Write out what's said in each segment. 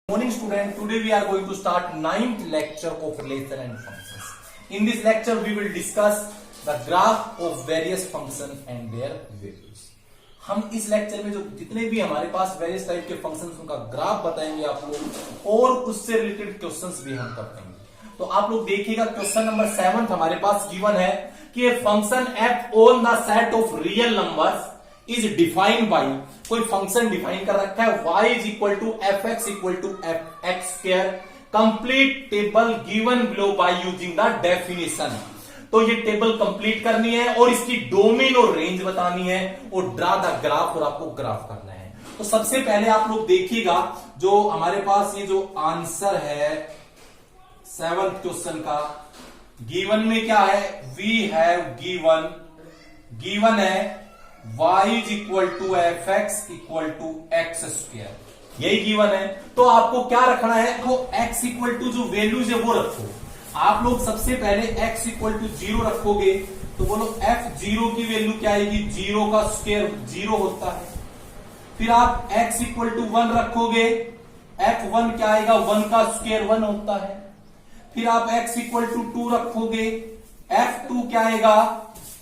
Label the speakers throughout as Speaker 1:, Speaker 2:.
Speaker 1: Morning student, today we are going to start 9th lecture of relation and functions. In this lecture we will discuss the graph of various function and their values. हम इस lecture में जो जितने भी हमारे पास various type के functions उनका graph बताएंगे आप लोग और उससे रिलेटेड क्वेश्चंस भी हम करेंगे। तो आप लोग देखिएगा क्वेश्चन नंबर 7 हमारे पास गिवन है कि function f on the set of real numbers is defined by, कोई फंक्शन डिफाइन कर रखा है y is equal to f x equal to f x square, complete table given below by using the definition. तो ये table complete करनी है और इसकी डोमेन और रेंज बतानी है और ड्रा द ग्राफ, और आपको ग्राफ करना है। तो सबसे पहले आप लोग देखिएगा जो हमारे पास ये जो आंसर है 7th क्वेश्चन का, गिवन में क्या है, वी हैव गिवन है y is equal to f x equal to x square, यही गिवन है। तो आपको क्या रखना है, वो x इक्वल टू जो वैल्यूज है वो रखो। आप लोग सबसे पहले x इक्वल टू 0 रखोगे तो बोलो f0 की वैल्यू क्या आएगी, 0 का स्क्वायर 0 होता है। फिर आप x इक्वल टू 1 रखोगे, f1 क्या आएगा, 1 का स्क्वायर 1 होता है। फिर आप x इक्वल टू 2 रखोगे, f2 क्या आएगा,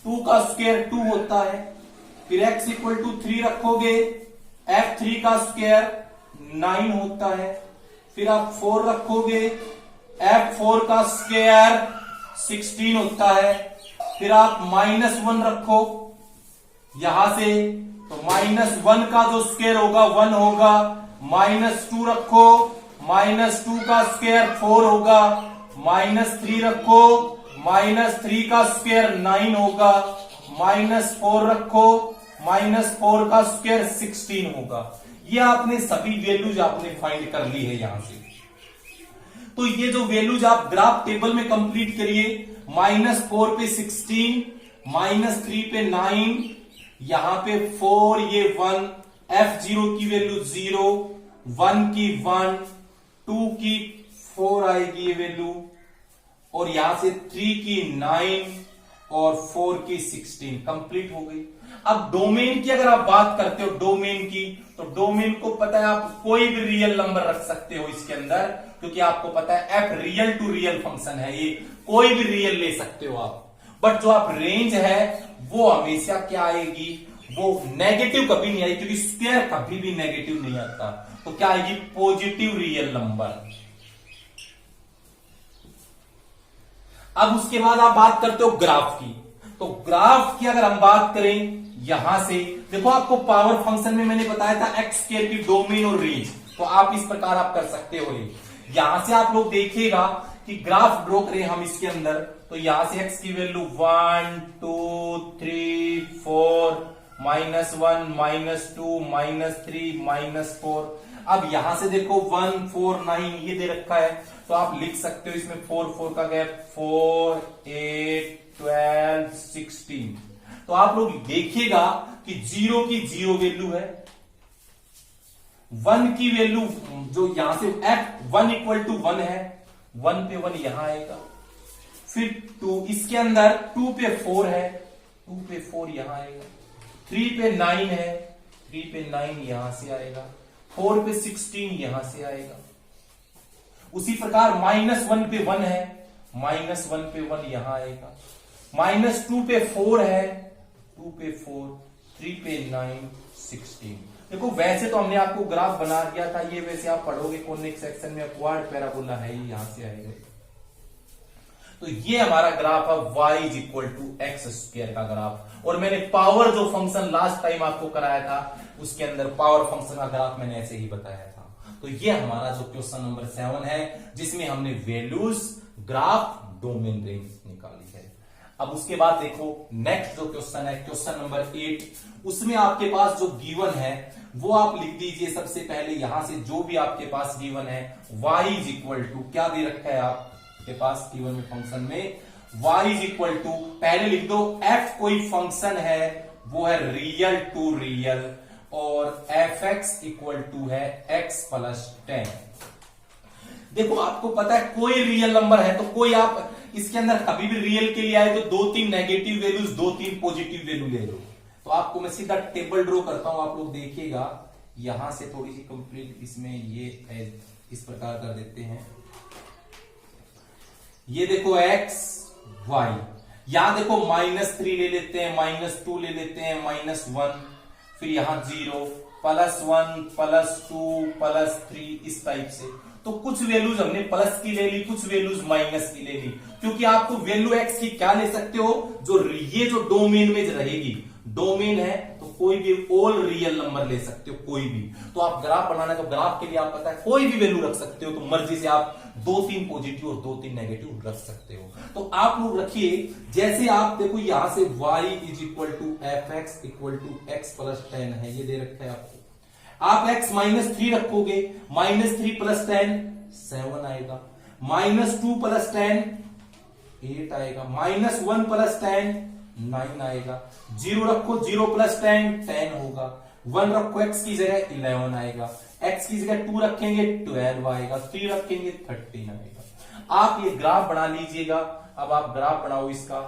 Speaker 1: 2 का स्क्वायर 2 होता है। फिर x इक्वल टू 3 रखोगे, f3 का स्क्वायर 9 होता है। फिर आप 4 रखोगे, f4 का स्क्वायर 16 होता है। फिर आप -1 रखो यहां से, तो -1 का जो स्क्वायर होगा 1 होगा। -2 रखो, -2 का स्क्वायर 4 होगा। -3 रखो, -3 का स्क्वायर 9 होगा। -4 रखो, -4 का स्क्वायर 16 होगा। ये आपने सभी वैल्यूज आपने फाइंड कर ली है यहां से। तो ये जो वैल्यूज आप ग्राफ टेबल में कंप्लीट करिए, -4 पे 16, -3 पे 9, यहां पे 4, ये 1, f0 की वैल्यू 0, 1 की 1, 2 की 4 आएगी ये वैल्यू, और यहां से 3 की 9 और 4 की 16 कंप्लीट हो गई। अब डोमेन की अगर आप बात करते हो डोमेन की, तो डोमेन को पता है आप कोई भी रियल नंबर रख सकते हो इसके अंदर, क्योंकि आपको पता है f real to real function है, ये कोई भी रियल ले सकते हो आप। बट जो आप रेंज है वो हमेशा क्या आएगी, वो नेगेटिव कभी नहीं आएगी, क्योंकि स्क्वायर कभी भी नेगेटिव नहीं आता। तो क्या आएगी, पॉजिटिव रियल नंबर। अब उसके बाद आप बात करते हो ग्राफ की, तो ग्राफ की अगर हम बात करें यहां से देखो, आपको पावर फंक्शन में मैंने बताया था एक्स स्क्वायर की डोमेन और रेंज, तो आप इस प्रकार आप कर सकते हो। यहां से आप लोग देखिएगा कि ग्राफ ड्रॉ करें हम इसके अंदर, तो यहां से एक्स की वैल्यू 1 2 3 4, -1 -2 -3 -4। अब यहां से देखो 1 4 9 ये दे रखा है, तो आप लिख सकते हो इसमें 4 4 का गैप 4 8 12 16। तो आप लोग देखिएगा कि 0 की 0 वैल्यू है, 1 की वैल्यू जो यहां से f1 इक्वल टू 1 है, 1 पे 1 यहां आएगा। फिर 2 इसके अंदर 2 पे 4 है, 2 पे 4 यहां आएगा। 3 पे 9 है, 3 पे 9 यहां से आएगा। 4 पे 16 यहां से आएगा। उसी प्रकार -1 पे 1 है, -1 पे 1 यहां आएगा। -2 पे 4 है, 2 पे 4, 3 पे 9 16। देखो वैसे तो हमने आपको ग्राफ बना दिया था, ये वैसे आप पढ़ोगे कॉनिक सेक्शन में क्वाड पैराबोला है, ये यहां से आएगा। तो ये हमारा ग्राफ है y is equal to x square का ग्राफ। और मैंने पावर जो फंक्शन लास्ट टाइम आपको कराया था उसके अंदर पावर फंक्शन का ग्राफ मैंने ऐसे ही बताया था। तो ये हमारा जो क्वेश्चन नंबर 7 है, जिसमें हमने वैल्यूज, ग्राफ, डोमेन, रेंज निकाली है। अब उसके बाद देखो नेक्स्ट जो क्वेश्चन है, क्वेश्चन नंबर 8, उसमें आपके पास जो गिवन है वो आप लिख दीजिए। सबसे पहले यहां से जो भी आपके पास गिवन है, y इज इक्वल टू क्या दे रखा है आपके पास गिवन में फंक्शन में, y इज इक्वल टू पहले लिख दो f कोई फंक्शन है वो है रियल टू रियल, और f(x) इक्वल टू है x प्लस 10। देखो आपको पता है कोई रियल नंबर है तो कोई आप इसके अंदर कभी भी रियल के लिए आए तो 2-3 नेगेटिव वैल्यूज 2-3 पॉजिटिव वैल्यू ले लो। तो आपको मैं सीधा टेबल ड्रॉ करता हूं, आप लोग देखिएगा यहां से थोड़ी सी कंप्लीट इसमें ये इस प्रकार कर देते हैं। ये देखो x y, यहां देखो -3 ले लेते हैं, -2 ले लेते हैं, -1, फिर यहां 0, +1, +2, +3, इस टाइप से। तो कुछ वैल्यूज हमने प्लस की ले ली, कुछ वैल्यूज माइनस की ले ली, क्योंकि आपको वैल्यू x की क्या ले सकते हो, ये जो डोमेन में रहेगी, डोमेन है तो कोई भी ऑल रियल नंबर ले सकते हो, कोई भी। तो आप ग्राफ बनाना है तो ग्राफ के लिए आप पता है कोई भी वैल्यू रख सकते हो, तो मर्जी से आप 2-3 पॉजिटिव और 2-3 नेगेटिव रख सकते हो। तो आप लोग रखिए, जैसे आप देखो यहां से y = fx = x + 10 है, ये दे रखा है आपको। आप x -3 रखोगे, -3 + 10 7 आएगा, -2 + 10 8 आएगा, -1 + 10 9 आएगा, 0 रखो, 0 + 10 होगा, 1 रखो x की जगह 11 आएगा, x की जगह 2 रखेंगे 12 आएगा, 3 रखेंगे 13 आएगा। आप ये ग्राफ बना लीजिएगा। अब आप ग्राफ बनाओ इसका,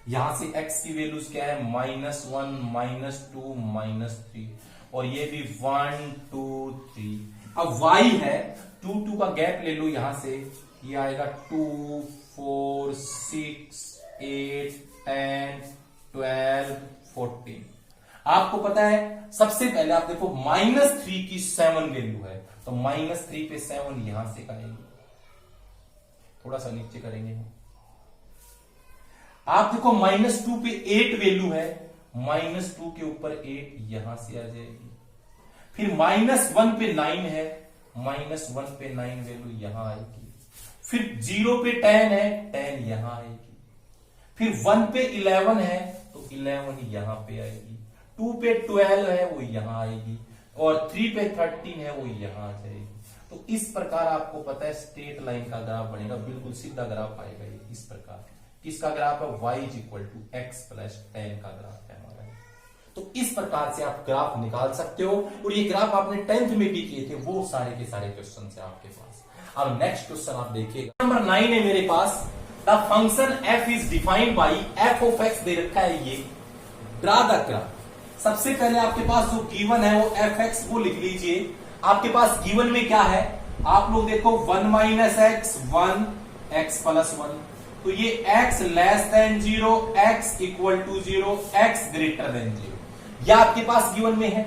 Speaker 1: यहां से x की वैल्यूज क्या है, -1, -2, -3, और ये भी 1 2 3। अब y है 2 का गैप ले लो, यहां से ये आएगा 2 4 6 8 10 12 14। आपको पता है सबसे पहले आप देखो -3 की 7 वैल्यू है, तो -3 पे 7 यहां से करेंगे, थोड़ा सा नीचे करेंगे। आप देखो -2 पे 8 वैल्यू है, -2 के ऊपर 8 यहां से आ जाएगी। फिर -1 पे 9 है, -1 पे 9 वैल्यू यहां आएगी। फिर 0 पे 10 है, 10 यहां आएगी। फिर 1 पे 11 है तो 11 यहां पे आएगी। 2 पे 12 है वो यहां आएगी, और 3 पे 13 है वो यहां आ जाएगी। तो इस प्रकार आपको पता है स्ट्रेट लाइन का ग्राफ बनेगा, बिल्कुल सीधा ग्राफ आएगा ये इस प्रकार। किसका ग्राफ है, y = x + 10 का ग्राफ है हमारा। तो इस प्रकार से आप ग्राफ निकाल सकते हो, और ये ग्राफ आपने 10th में भी किए थे, वो सारे के सारे क्वेश्चन है आपके पास। अब नेक्स्ट क्वेश्चन आप देखिएगा, नंबर 9 है मेरे पास। The function f is defined by f of x दे रखा है, ये ड्रा द ग्राफ। सबसे पहले आपके पास जो गिवन है वो fx, वो लिख लीजिए। आपके पास गिवन में क्या है, आप लोग देखो 1 - x 1 x + 1, तो ये x <0, x = 0, x greater than 0, यह आपके पास गिवन में है।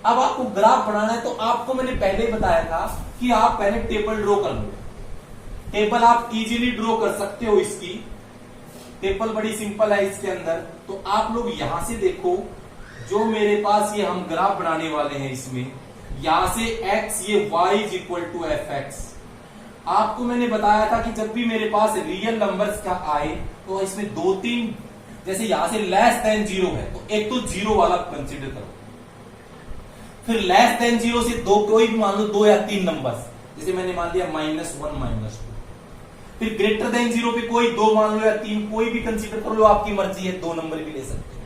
Speaker 1: अब आपको ग्राफ बनाना है, तो आपको मैंने पहले ही बताया था कि आप पहले टेबल ड्रॉ कर लो। टेबल आप इजीली ड्रॉ कर सकते हो, इसकी टेबल बड़ी सिंपल है इसके अंदर। तो आप लोग यहां से देखो, जो मेरे पास ये हम ग्राफ बनाने वाले हैं, इसमें यहां से x, ये y = fx। आपको मैंने बताया था कि जब भी मेरे पास रियल नंबर्स का आए तो इसमें 2-3, जैसे यहां से <0 है तो एक तो 0 वाला कंसीडर करो, फिर <0 से दो, कोई भी मान लो 2 या 3 नंबर्स, जैसे मैंने मान लिया -1 -2। फिर ग्रेटर देन 0 पे कोई 2 मान लो या 3, कोई भी कंसीडर कर लो, आपकी मर्जी है, 2 नंबर भी ले सकते हो।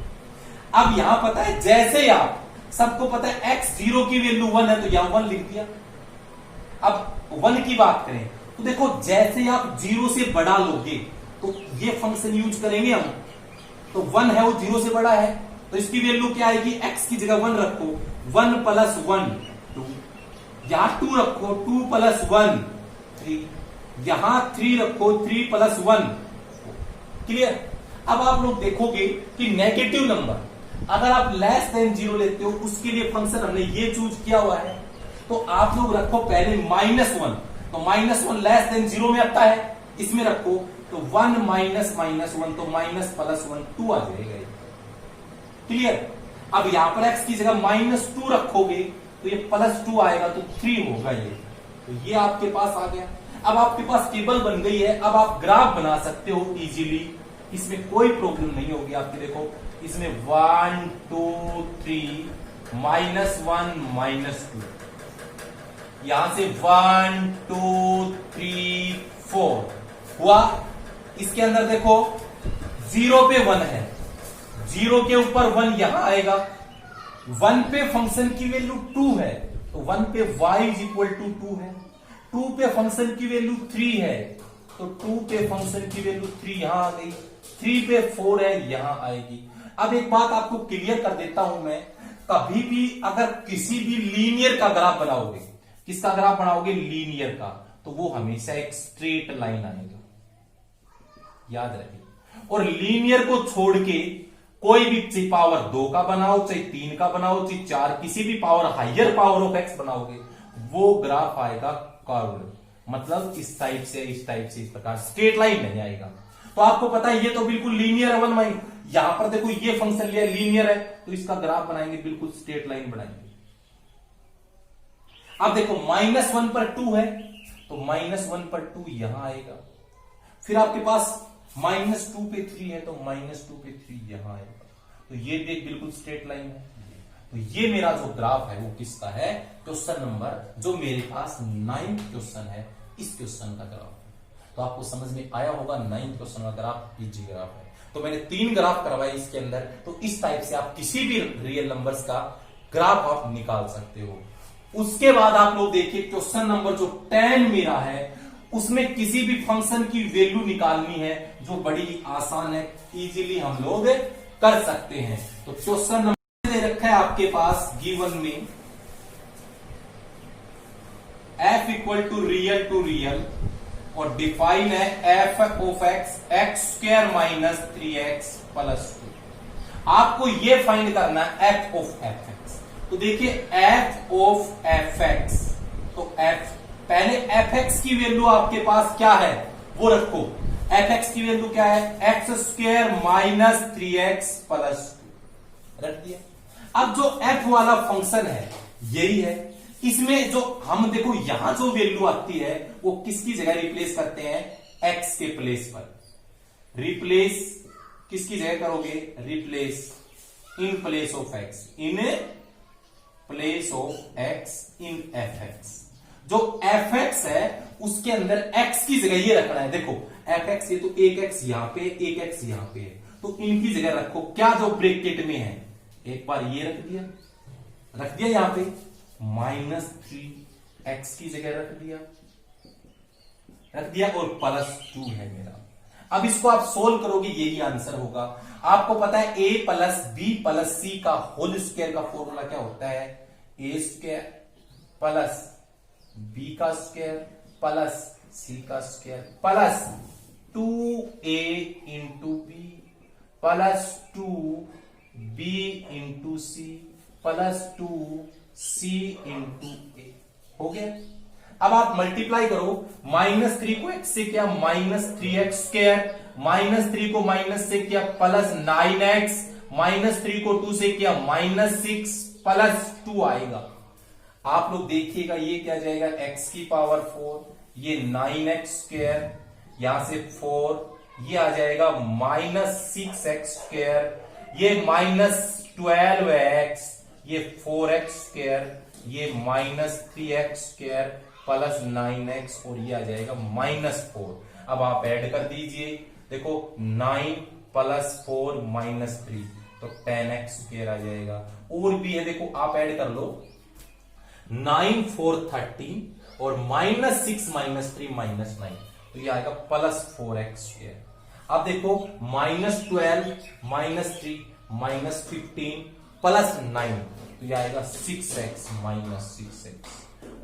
Speaker 1: अब यहां पता है, जैसे आप सबको पता है x 0 की वैल्यू 1 है, तो यहां 1 लिख दिया। अब 1 की बात करें तो देखो, जैसे आप 0 से बड़ा लोगे तो ये फंक्शन यूज करेंगे हम, तो 1 है वो 0 से बड़ा है, तो इसकी वैल्यू क्या आएगी, x की जगह 1 रखो, 1 + 1 2, यहां 2 रखो, 2 + 1 3, यहां 3 रखो, 3 + 1 क्लियर। अब आप लोग देखोगे कि नेगेटिव नंबर अगर आप <0 लेते हो, उसके लिए फंक्शन हमने ये चूज किया हुआ है। तो आप लोग रखो पहले -1, तो -1 <0 में आता है, इसमें रखो, तो 1 - -1 तो -+1 2 आ जाएगा, क्लियर। अब यहां पर x की जगह -2 रखोगे तो ये +2 आएगा, तो 3 होगा ये, तो ये आपके पास आ गया। अब आपके पास टेबल बन गई है, अब आप ग्राफ बना सकते हो इजीली, इसमें कोई प्रॉब्लम नहीं होगी आपकी। देखो इसमें 1 2 3 -1 -2, यहां से 1 2 3 4 हुआ। इसके अंदर देखो 0 पे 1 है, 0 के ऊपर 1 यहां आएगा, 1 पे फंक्शन की वैल्यू 2 है, तो 1 पे y = 2 है, 2 पे फंक्शन की वैल्यू 3 है, तो 2 पे फंक्शन की वैल्यू 3 यहां आ गई, 3 पे 4 है यहां आएगी। अब एक बात आपको क्लियर कर देता हूं मैं, कभी भी अगर किसी भी लीनियर का ग्राफ बनाओगे, किसका ग्राफ बनाओगे, लीनियर का, तो वो हमेशा एक स्ट्रेट लाइन आएगा, याद रखिए। और लीनियर को छोड़ के कोई भी चाहे पावर 2 का बनाओ, चाहे 3 का बनाओ, चाहे 4, किसी भी power higher power of x बनाओगे, वो ग्राफ आएगा कर्व्ड, मतलब इस टाइप से इस टाइप से, इस प्रकार स्ट्रेट लाइन नहीं आएगा। तो आपको पता है ये तो बिल्कुल लीनियर है, वन माइंड। यहां पर देखो ये फंक्शन लिया लीनियर है, तो इसका ग्राफ बनाएंगे बिल्कुल स्ट्रेट लाइन बनाएंगे। अब देखो -1 पर 2 है, तो -1 पर 2 यहां आएगा। फिर आपके पास -2 पे 3 है, तो -2 पे 3 यहां आएगा। तो ये भी एक बिल्कुल स्ट्रेट लाइन है। तो ये मेरा जो ग्राफ है वो किसका है, क्वेश्चन नंबर जो मेरे पास 9th क्वेश्चन है, इस क्वेश्चन का ग्राफ है। तो आपको समझ में आया होगा 9th क्वेश्चन का ग्राफ पीजी ग्राफ है। तो मैंने 3 ग्राफ करवाए इसके अंदर, तो इस टाइप से आप किसी भी रियल नंबर्स का ग्राफ आप निकाल सकते हो। उसके बाद आप लोग देखिए क्वेश्चन नंबर जो 10 मेरा है, उसमें किसी भी फंक्शन की वैल्यू निकालनी है, जो बड़ी आसान है, इजीली हम लोग कर सकते हैं। तो क्वेश्चन नंबर दे रखा है आपके पास गिवन में, f इक्वल टू रियल और डिफाइन है f of x square minus 3x plus 2। आपको ये फाइंड करना है f ऑफ fx। तो देखिए f ऑफ fx, तो f पहले fx की वैल्यू आपके पास क्या है वो रखो। fx की वैल्यू क्या है, x square minus 3x plus 2 रख दिया। अब जो f वाला फंक्शन है यही है, इसमें जो हम देखो यहां जो वैल्यू आती है वो किसकी जगह रिप्लेस करते हैं, x के प्लेस पर। रिप्लेस किसकी जगह करोगे, replace in place of x, in place of x in fx। जो fx है उसके अंदर x की जगह ये रखना है। देखो fx ये तो एक x यहां पे, एक x यहां पे है, तो इनकी जगह रखो क्या जो ब्रैकेट में है। एक बार ये रख दिया यहां पे, -3x की जगह रख दिया और +2 है मेरा। अब इसको आप सोल्व करोगे यही आंसर होगा। आपको पता है a plus B plus C का होल स्क्वायर का फॉर्मूला क्या होता है, a स्क्वायर प्लस बी का स्क्वायर प्लस सी का square plus 2a into B plus 2b into C plus 2c into A. हो गया। अब आप मल्टीप्लाई करो, -3 को x से किया -3x स्क्वायर, -3 को माइनस से किया +9x, -3 को 2 से किया -6 प्लस 2 आएगा। आप लोग देखिएगा ये क्या जाएगा, x की पावर 4, ये 9x स्क्वायर, यहां से 4, ये आ जाएगा -6x स्क्वायर, ये -12x, ये 4x स्क्वायर, ये -3x स्क्वायर प्लस 9x और ये आ जाएगा -4। अब आप ऐड कर दीजिए, देखो 9 प्लस 4 -3 तो 10x स्क्वायर आ जाएगा। और भी है, देखो आप ऐड कर लो, 9 4 13 और -6 -3 -9 तो ये आएगा +4x स्क्वायर। अब देखो -12 -3 -15 प्लस 9 तो ये आएगा 6x -6x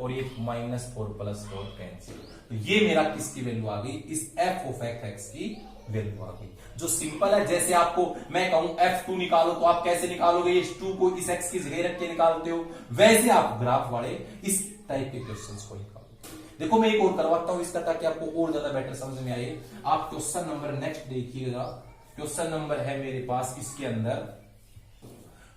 Speaker 1: और ये -4 + 4 कैंसिल। तो ये मेरा किसकी वैल्यू आ गई, इस f ऑफ x की वैल्यू आ गई। जो सिंपल है, जैसे आपको मैं कहूं f2 निकालो तो आप कैसे निकालोगे, इस 2 को इस x की जगह रख के निकालते हो, वैसे आप ग्राफ वाले इस टाइप के क्वेश्चंस को निकालो। देखो मैं एक और करवाता हूं इसका, ताकि आपको और ज्यादा बेटर समझ में आए। आप क्वेश्चन नंबर नेक्स्ट देखिएगा। क्वेश्चन नंबर है मेरे पास इसके अंदर,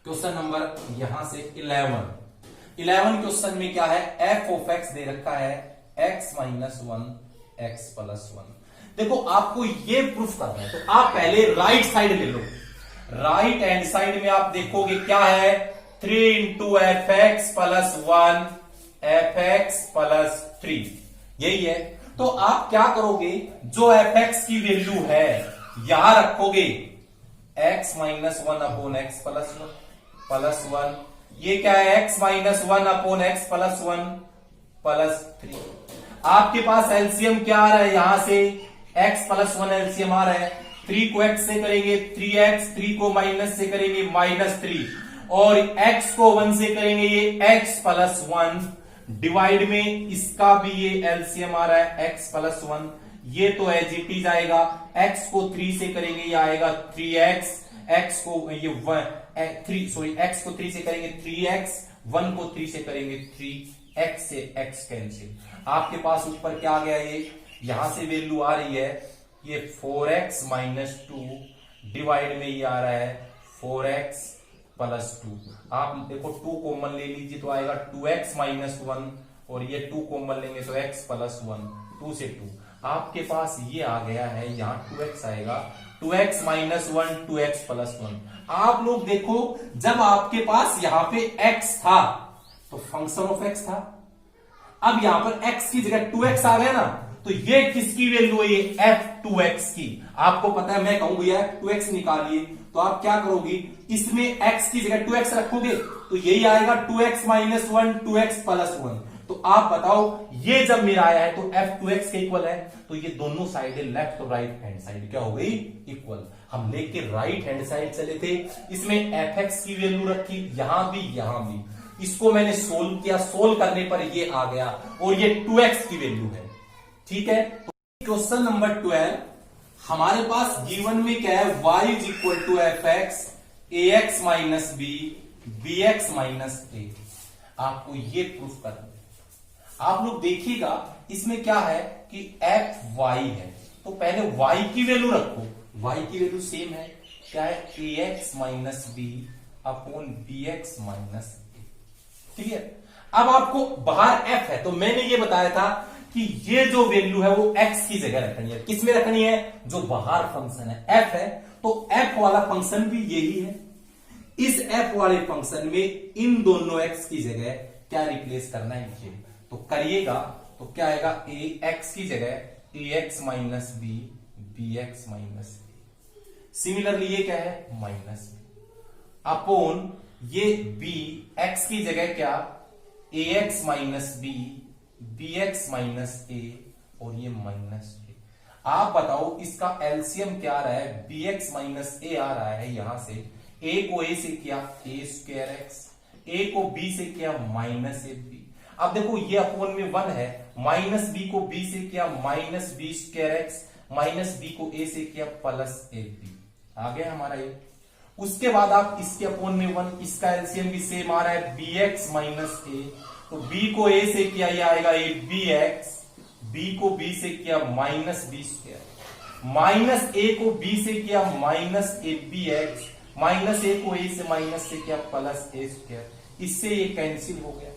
Speaker 1: क्वेश्चन नंबर यहां से 11 क्वेश्चन में क्या है, f ऑफ x दे रखा है x - 1 x + 1। देखो आपको ये प्रूफ करना है, तो आप पहले राइट साइड ले लो। राइट हैंड साइड में आप देखोगे क्या है, 3 × fx + 1 fx + 3 यही है। तो आप क्या करोगे, जो fx की वैल्यू है यहां रखोगे, x - 1 x + 1 ये क्या है, x - 1 x + 1 + 3। आपके पास एलसीएम क्या आ रहा है, यहां से x + 1 एलसीएम आ रहा है। 3 को x से करेंगे 3x, 3 को माइनस से करेंगे -3 और x को 1 से करेंगे ये x + 1, डिवाइड में इसका भी ये एलसीएम आ रहा है x प्लस 1, ये तो एज इट इज आएगा, x को 3 से करेंगे ये आएगा 3x, x को ये 3 को 3 से करेंगे 3x, 1 को 3 से करेंगे 3x से x कैंसिल। आपके पास ऊपर क्या आ गया, ये यहां से वैल्यू आ रही है ये 4x माइनस 2, डिवाइड में ये आ रहा है 4x प्लस 2। आप देखो 2 कॉमन ले लीजिए तो आएगा 2x माइनस 1, और ये 2 कॉमन लेंगे तो x प्लस 1, 2 से 2 आपके पास ये आ गया है, यहाँ 2x आएगा, 2x माइनस 1, 2x प्लस 1। आप लोग देखो जब आपके पास यहां पे x था तो फंक्शन ऑफ x था, अब यहां पर x की जगह 2x आ गया ना, तो ये किसकी वैल्यू है, ये f2x की। आपको पता है मैं कहूंगा यार 2x निकालिए, तो आप क्या करोगे, इसमें x की जगह 2x रखोगे तो यही आएगा 2x माइनस 1, 2x प्लस 1। तो आप बताओ ये जब मेरा आया है तो f2x के इक्वल है, तो ये दोनों साइड लेफ्ट और राइट हैंड साइड क्या हो गई, इक्वल। हम लेके राइट हैंड साइड चले थे, इसमें fx की वैल्यू रखी, यहां भी, इसको मैंने सोल्व किया, सोल्व करने पर ये आ गया और ये 2x की वैल्यू है। ठीक है, तो क्वेश्चन नंबर 12 हमारे पास गिवन में क्या है, y is equal to f x ax minus b bx minus a। आपको ये प्रूफ करना है। आप लोग देखिएगा इसमें क्या है कि एफ वाई है, तो पहले y की वैल्यू रखो, y की वैल्यू सेम है, क्या है ax minus b upon bx minus a। ठीक है, अब आपको बाहर f है, तो मैंने ये बताया था कि ये जो वैल्यू है वो x की जगह रखनी है। किस में रखनी है, जो बाहर फंक्शन है f है, तो f वाला फंक्शन भी यही है। इस f वाले फंक्शन में इन दोनों x की जगह क्या रिप्लेस करना है, ये तो करिएगा, तो क्या आएगा, a x की जगह ax minus b bx minus a। Similarly ये क्या है, माइनस b अपॉन ये b x की जगह क्या ax minus b bx minus a, और ये माइनस a। आप बताओ इसका एलसीएम क्या आ रहा है, bx माइनस a आ रहा है, यहां से a को a से किया a स्क्वायर x, a को b से किया माइनस a b। अब देखो ये अपॉन में 1 है, माइनस b को b से किया minus b square x, minus b को a से किया प्लस a b। आ गया हमारा ये। उसके बाद आप इसके अपॉन में 1, इसका एलसीएम भी सेम आ रहा है bx माइनस a, तो b को a से किया ये आएगा a bx, b को b से किया minus b square, minus a को b से किया minus a bx, minus a को a से माइनस से किया प्लस a स्क्वायर। इससे ये कैंसिल हो गया,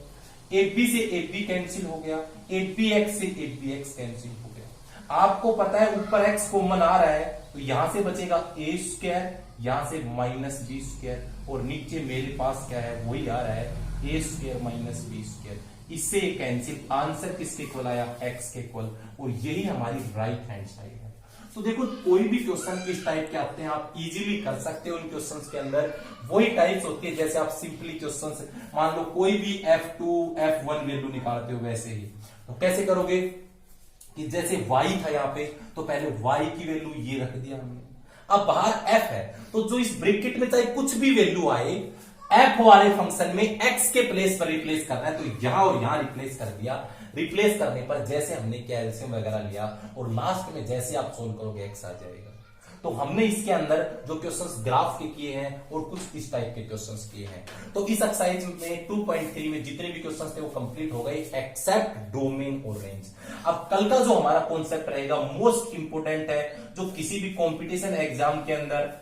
Speaker 1: ab से ab कैंसिल हो गया, abx से abx कैंसिल हो गया। आपको पता है ऊपर x कॉमन आ रहा है, तो यहां से बचेगा a स्क्वायर, यहां से माइनस b स्क्वायर, और नीचे मेरे पास क्या है वही आ रहा है a square minus b square. इससे ये कैंसिल, आंसर किसके इक्वल आया, x के इक्वल, और यही हमारी राइट हैंड साइड है। तो देखो कोई भी क्वेश्चन किस टाइप के आते हैं आप इजीली कर सकते हो। उन क्वेश्चंस के अंदर वही टाइप्स होती है जैसे आप सिंपली क्वेश्चंस मान लो कोई भी F2 F1 वैल्यू निकालते हो वैसे ही। तो कैसे करोगे कि जैसे y था यहाँ पे, तो पहले y की वैल्यू ये रख दिया हमने, अब बाहर f है, तो जो इस ब्रैकेट में चाहे कुछ भी वैल्यू आए f वाले फंक्शन में x के प्लेस पर रिप्लेस करना है, तो यहां और यहां रिप्लेस कर दिया। रिप्लेस करने पर जैसे हमने कैल्शियम वगैरह लिया और लास्ट में जैसे आप सोल्व करोगे x आ जाएगा। तो हमने इसके अंदर जो क्वेश्चंस ग्राफ के किए हैं और कुछ इस टाइप के क्वेश्चंस किए हैं। तो इस एक्सरसाइज में 2.3 में जितने भी क्वेश्चंस थे वो कंप्लीट हो गए एक्सेप्ट डोमेन और रेंज। अब कल का जो हमारा कॉन्सेप्ट रहेगा मोस्ट इंपोर्टेंट है, जो किसी भी कॉम्पिटिशन एग्जाम के अंदर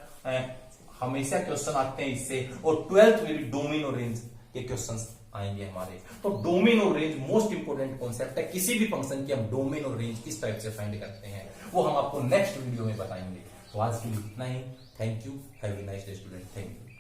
Speaker 1: हमेशा क्वेश्चन आते हैं इससे, और 12th में भी डोमेन और रेंज के क्वेश्चंस आएंगे हमारे। तो डोमेन और रेंज मोस्ट इंपोर्टेंट कॉन्सेप्ट है। किसी भी फंक्शन की हम डोमेन और रेंज किस टाइप से फाइंड करते हैं वो हम आपको नेक्स्ट वीडियो में बताएंगे। तो आज के लिए इतना ही। Thank you, have a nice day student, thank you.